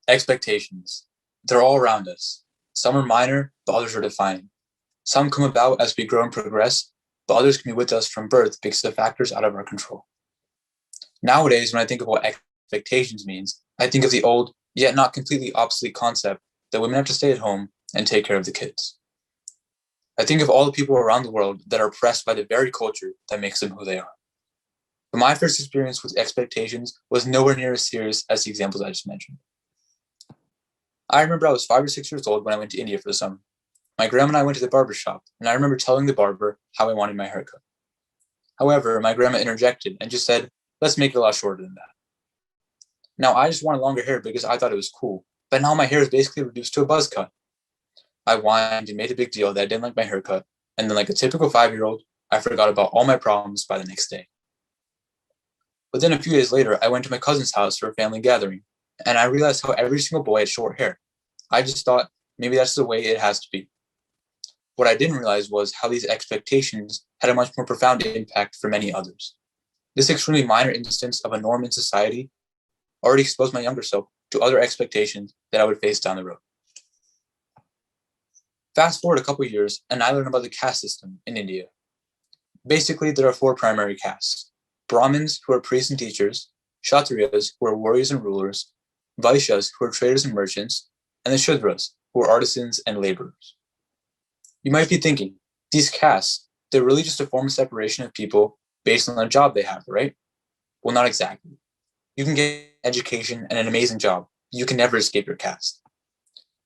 Expectations. They're all around us. Some are minor, but others are defining. Some come about as we grow and progress, but others can be with us from birth because of factors out of our control. Nowadays, when I think of what expectations means, I think of the old, yet not completely obsolete concept that women have to stay at home and take care of the kids. I think of all the people around the world that are oppressed by the very culture that makes them who they are. But my first experience with expectations was nowhere near as serious as the examples I just mentioned. I remember I was 5 or 6 years old when I went to India for the summer. My grandma and I went to the barber shop, and I remember telling the barber how I wanted my haircut. However, my grandma interjected and just said, "Let's make it a lot shorter than that." Now, I just wanted longer hair because I thought it was cool, but now my hair is basically reduced to a buzz cut. I whined and made a big deal that I didn't like my haircut, and then like a typical 5-year-old, I forgot about all my problems by the next day. But then a few days later, I went to my cousin's house for a family gathering, and I realized how every single boy had short hair. I just thought maybe that's the way it has to be. What I didn't realize was how these expectations had a much more profound impact for many others. This extremely minor instance of a norm in society already exposed my younger self to other expectations that I would face down the road. Fast forward a couple of years, and I learned about the caste system in India. Basically, there are 4 primary castes: Brahmins, who are priests and teachers; Kshatriyas, who are warriors and rulers; Vaishyas, who are traders and merchants; and the Shudras, who are artisans and laborers. You might be thinking, these castes, they're really just a form of separation of people based on the job they have, right? Well, not exactly. You can get education and an amazing job. You can never escape your caste.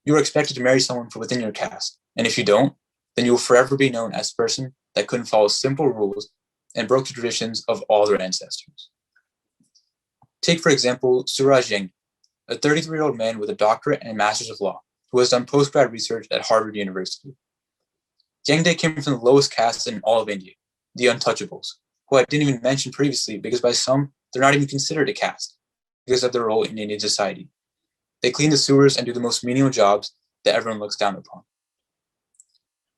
You are expected to marry someone from within your caste, and if you don't, then you will forever be known as a person that couldn't follow simple rules and broke the traditions of all their ancestors. Take, for example, Suraj Yeng, a 33-year-old man with a doctorate and a master's of law, who has done postgrad research at Harvard University. Yengde came from the lowest caste in all of India, the untouchables, who I didn't even mention previously because by some, they're not even considered a caste because of their role in Indian society. They clean the sewers and do the most menial jobs that everyone looks down upon.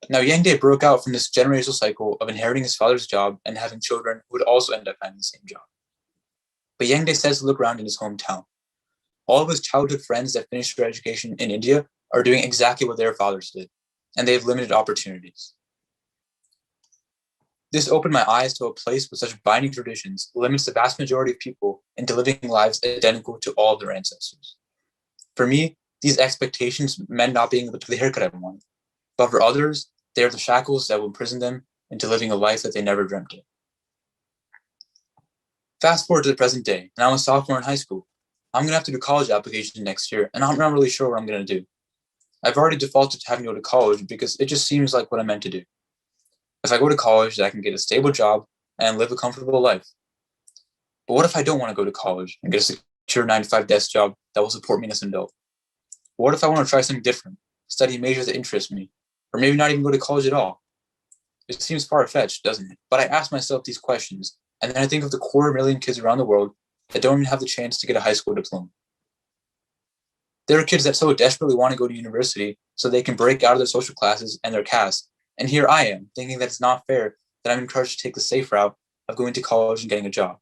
Now, Yengde broke out from this generational cycle of inheriting his father's job and having children who would also end up having the same job. But Yengde says to look around in his hometown. All of his childhood friends that finished their education in India are doing exactly what their fathers did, and they have limited opportunities. This opened my eyes to a place with such binding traditions limits the vast majority of people into living lives identical to all of their ancestors. For me, these expectations meant not being able to get the haircut I wanted, but for others, they are the shackles that will imprison them into living a life that they never dreamt of. Fast forward to the present day, and I'm a sophomore in high school. I'm going to have to do college applications next year, and I'm not really sure what I'm going to do. I've already defaulted to having to go to college because it just seems like what I'm meant to do. If I go to college, I can get a stable job and live a comfortable life. But what if I don't want to go to college and get a secure 9-to-5 desk job that will support me as an adult? What if I want to try something different, study majors that interest me, or maybe not even go to college at all? It seems far-fetched, doesn't it? But I ask myself these questions, and then I think of the 250,000 kids around the world that don't even have the chance to get a high school diploma. There are kids that so desperately want to go to university so they can break out of their social classes and their caste. And here I am, thinking that it's not fair that I'm encouraged to take the safe route of going to college and getting a job.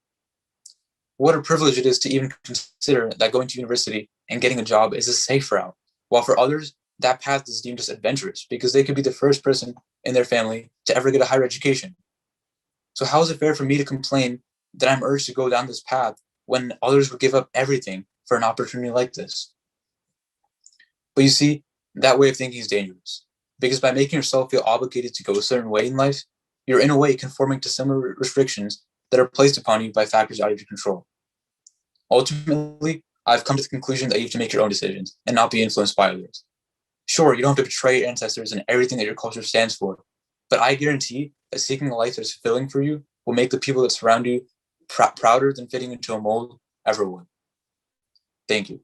What a privilege it is to even consider that going to university and getting a job is a safe route, while for others, that path is deemed as adventurous because they could be the first person in their family to ever get a higher education. So how is it fair for me to complain that I'm urged to go down this path when others would give up everything for an opportunity like this? But you see, that way of thinking is dangerous, because by making yourself feel obligated to go a certain way in life, you're in a way conforming to similar restrictions that are placed upon you by factors out of your control. Ultimately, I've come to the conclusion that you have to make your own decisions and not be influenced by others. Sure, you don't have to betray your ancestors and everything that your culture stands for, but I guarantee that seeking a life that's fulfilling for you will make the people that surround you prouder than fitting into a mold ever would. Thank you.